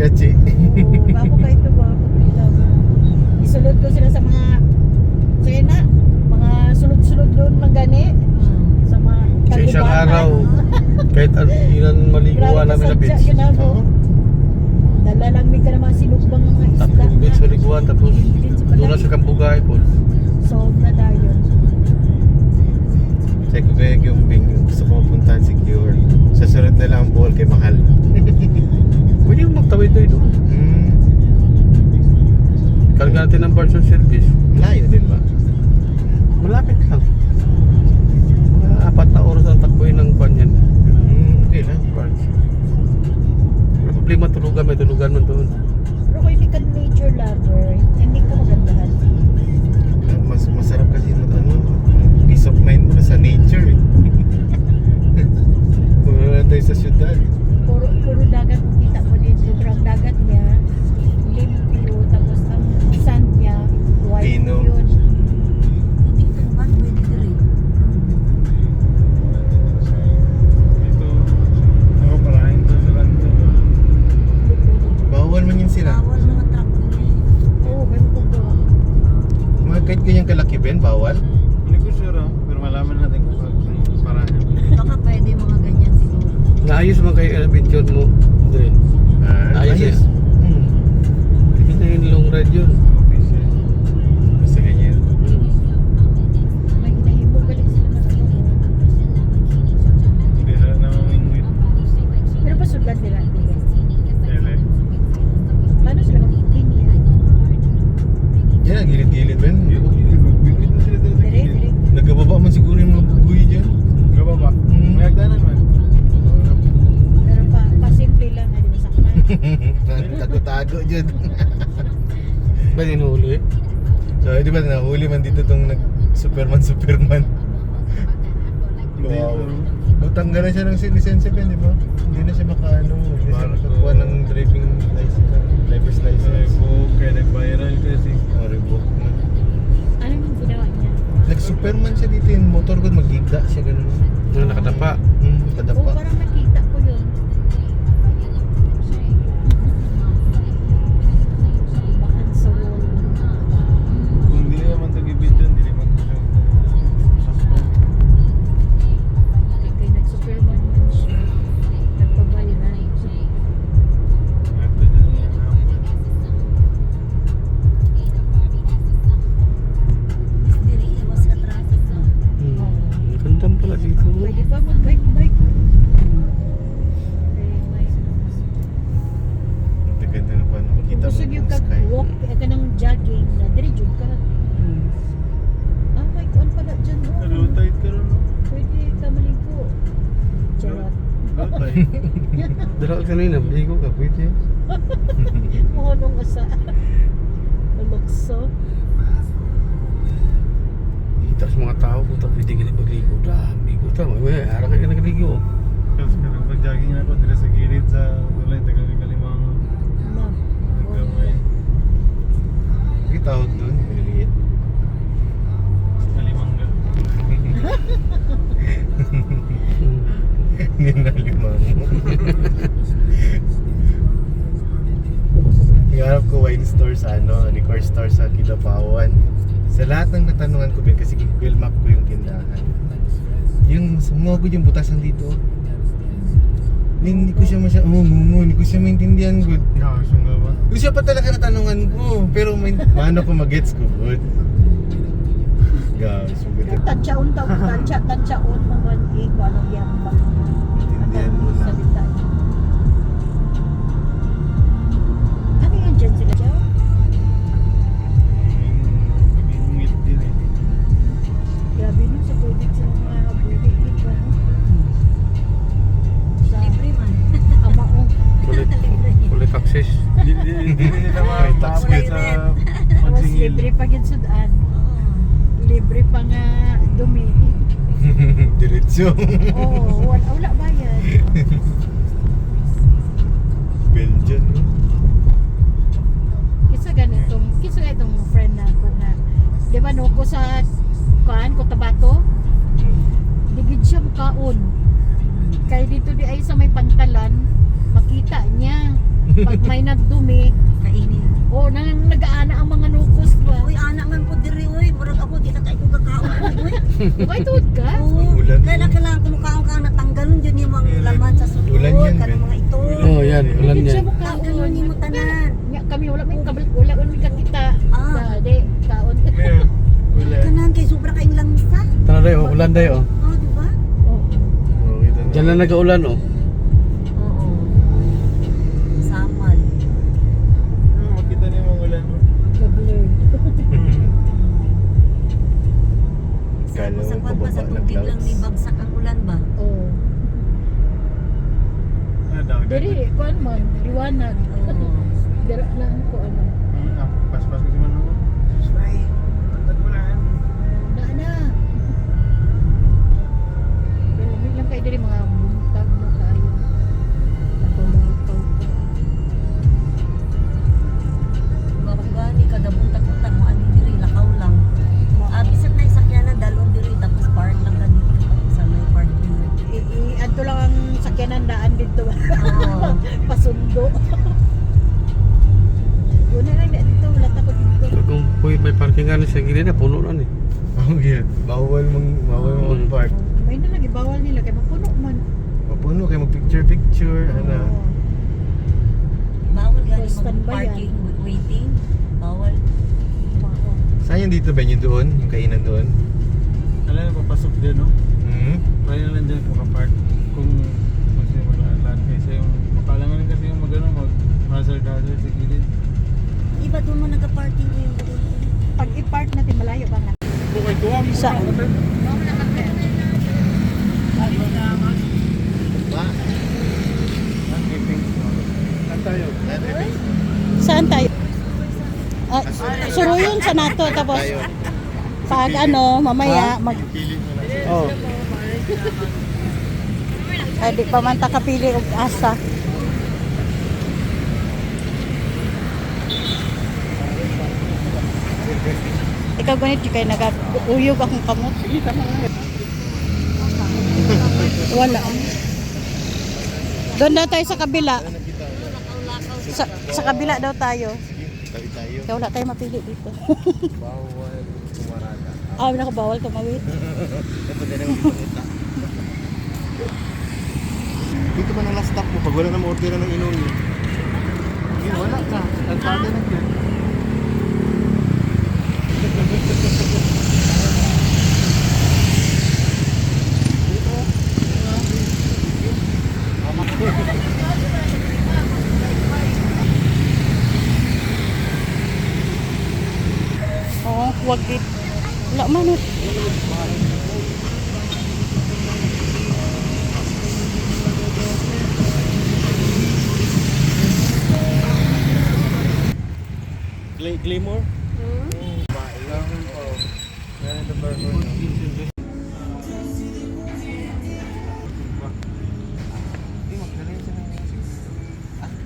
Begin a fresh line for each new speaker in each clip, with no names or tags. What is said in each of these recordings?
Kachi.
Oo, ako pa ito ba? Isulod ko sila sa mga China, mga sulod-sulod doon magani. Sa mga
Sa isang
kagubatan.
araw, kahit ilan maliguan namin na beach.
Oo.
Dala lang may ka naman sinugbang ng mga isla.
Tatlong beach maliguan, tapos doon na sa Kambugay po.
Solve na tayo.
Check ko kaya yung Bing, gusto ko mapuntahan si Cure. Sa sunod na lang ang Bohol kay Mahal.
Pwede mo magtawid-tawid doon. Karga natin ng parcel service.
Malayo din ba?
Malapit lang. Mga 4 na oras ang takbuhin ng kwan yan.
Okay lang.
May problema tulugan, may tulugan man doon.
Pero kung hindi ka nature lover, hindi ka magandahan.
Mas masarap kasi peace of mind mo na sa nature eh. Puro na tayo sa syudad.
Puro dagat kita mo dito. Pero ang dagat niya, limpyo. Tapos ang sand niya, white
Pino.
yun.
Ito, nakaparahin to sa kanto.
Bawal man yun sila.
Oo, may magagawa.
Mga kahit ganyang kalaki Ben, bawal.
Hindi ko sure pero malaman natin kung parahin.
Baka pwede mga ganyan siguro.
Naayos man kayo adventure mo, Dre. Ayos. Pwede na yung long ride yun.
Official.
Basta ganyan.
May hinahimo galing sila na ano.
Hindi sila namamingwit.
Pero pasugad nila.
Ele.
Paano sila mag-linya?
Yan, gilid-gilid Ben.
Magbingwit na sila dito sa
Dire,
gilid.
dire.
Nagkababa man siguro yung mga bugoy dyan.
Gaba ba? May hagdanan man.
Pero pa-simple lang, hindi masaktan.
Tago-tago dyan.
Ba huli?
So, di ba nahuli man dito tong Superman. Wow. Butangga na siya ng lisensya Ben, di ba? Hindi na siya hindi na siya makakuha ng driving license, driver's license.
Revoke, kaya nag-viral kasi.
O, revoke na.
Ano yung ginawa niya?
Nag-Superman siya dito yung motor ko, mag-igda siya ganun.
Yung nakatapa.
Oo,
Kadapa.
parang nakita ko yun. Bakan sa wall.
Kung hindi naman tag-ibid dun, hindi naman siya suspend.
Kaya nag-Superman man siya. Nagpabayaran.
After dun niya hapon.
Dili iwas sa traffic. No?
Ang gandang pala dito.
Pwede pa mag-bike-bike.
Ang ganda na paano makita
Kung gusto
mo
niyo
yung sky.
walk ka ng jogging, na diretso ka. Ah, may kuwan pala dyan. oh.
Low tide ka rin, no?
Pwede ka maligo. Charot.
Low tide.
Dala ka kanina, maligo ka, pwede.
Mahulong ka sa lukso.
Tapos mga tao, puta, pwede ka na magligo. Dami ko ito. May araw ka nagligo.
Tapos karang pag-jogging ako, dila sa gilid sa tulay, tagal kalimang
Ma'am.
gamay.
Yung tawag doon, maliliit.
Kalimangga.
Hindi na limang. Hingarap ko wine store sa liquor store sa Kidapawan. Sa lahat ng natanungan ko Ben, kasi Google Map ko yung tindahan. Yung sumugod yung butasan dito. Hindi ko siya hindi ko siya maintindihan good.
Nakasong ka ba?
Yung siya pa talaga natanungan ko, pero mano ko mag-gets ko good. Guys, so good.
Tansyaon tawag, tansyaon mo man kung anong yambang.
Intindihan mo na.
Salita. Ano yan dyan sila dyan?
Kabingwit din eh.
Grabe nun sa tubig sa mga buhay dito. Sa
Libre man.
amaong.
Kulit access.
Hindi nila
May tax
maabot
bill.
sa
Tapos
pansingil.
libre pa gid sudan. Libre pa nga dumi.
Diretsyo.
Oo, wala bayad.
Belgian.
Kisa ganitong friend na ko na, di ba no, ko sa Cotabato, digid siya mukaon. Kaya dito dito di ay sa may pantalan, makita niya. Pag may nagdumi,
Kainin.
nag-aana ang mga nukos ba?
Uy, anak man po diri, uy. Murag ako, di na kayo kakaon ko, uy.
Bakit tuod ka?
Oo.
Ulan.
Kaya na kailangan kumukaon ka na tanggalon yun yung mga laman sa sulod.
Ulan yan,
Kanang
Ben.
mga ito.
Oh, yan. Ulan
Hindi
yan.
siya mo
Tanggalon
kaon.
niyo mo tanan.
Nya, kami wala may kabal, wala man may kakita.
Ah.
Dade, kaon.
Meron. Wala.
Kanan kay sobra kayong langsa.
Tara dayo, ulan dayo.
Oh, di ba?
Oo.
Oh, kita na.
Diyan na nag-uulan oh.
Oo. Samal.
Makita niyo mga ulan mo.
Blur.
Kala
Sa
mo,
kwan pa sa
pababa ng
tubig lang
clouds.
ni bagsak ang ulan ba?
Oo.
Daw.
Diri, kuan man, liwanag.
Oo.
Dira lang ko ano.
Pas-pas kasi man ako. Spray. Pantag ulan.
Na. Pero may lang kayo diri mga buntag na kayo. Ako lakaw ka.
Kung gani kada buntag-buntag mo ani diri lakaw lang. Bisan na sakyanan dalon diri tapos park lang ka dito sa may parking lot.
Adto lang ang sakyanan daan dito.
Oo.
Pasundo. Yun na lang dito, wala ko dito.
So, kung may parkingan sa gilid na, puno na ni.
Oh, yeah. Bawal mong park.
May na lagi bawal nila kay mapuno man.
Mapuno kayo mag-picture, ano.
Oo.
Bawal gani
Stand by
mag-parking waiting. Bawal.
Oo.
Saan yung dito, Ben? Yung doon? Yung kainan doon?
Alam na papasok din, no?
Hmm?
Kaya na lang dyan kung kapark. Kung kasi mag-alan kasi yung makalangan kasi yung mag-hazard sa gilid.
Iba doon mo nag-parking ko yung doon.
Pag i-park natin malayo ba na?
Bukay tuwa mo.
Saan?
Ba?
Saan tayo?
Saan tayo? Suruyon sa nato tapos pag ano mamaya mag
Oh.
ay di pa man ta kapili og asa. Ikaw ganit kay nag-uyog akong kamot. Wala. Doon daw tayo sa kabila. Sa kabila daw tayo.
Tayo tayo.
Kaya wala tayo mapili dito.
Bawal kumarada.
Nakabawal tumawid.
Ito din ang pumunta. Dito ba na last stop mo? Pag wala na ma-order ng inom niyo. Yun, wala ka. Nagpata na yun.
Oo, wag it. Wala man it.
Claymore?
Kailangan po. Meron na barcode.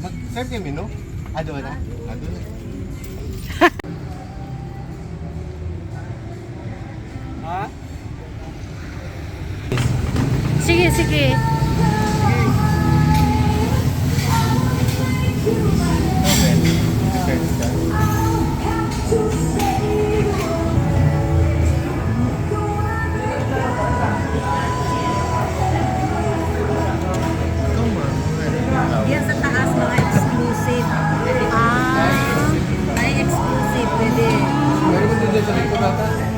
Mag-serve kami, no? Ado na? Ado na.
Ha?
Sige, sige.
Okay. Serve ka.
Yan sa taas mga exclusive. May exclusive pwede.
Meron mo din sa likod ata.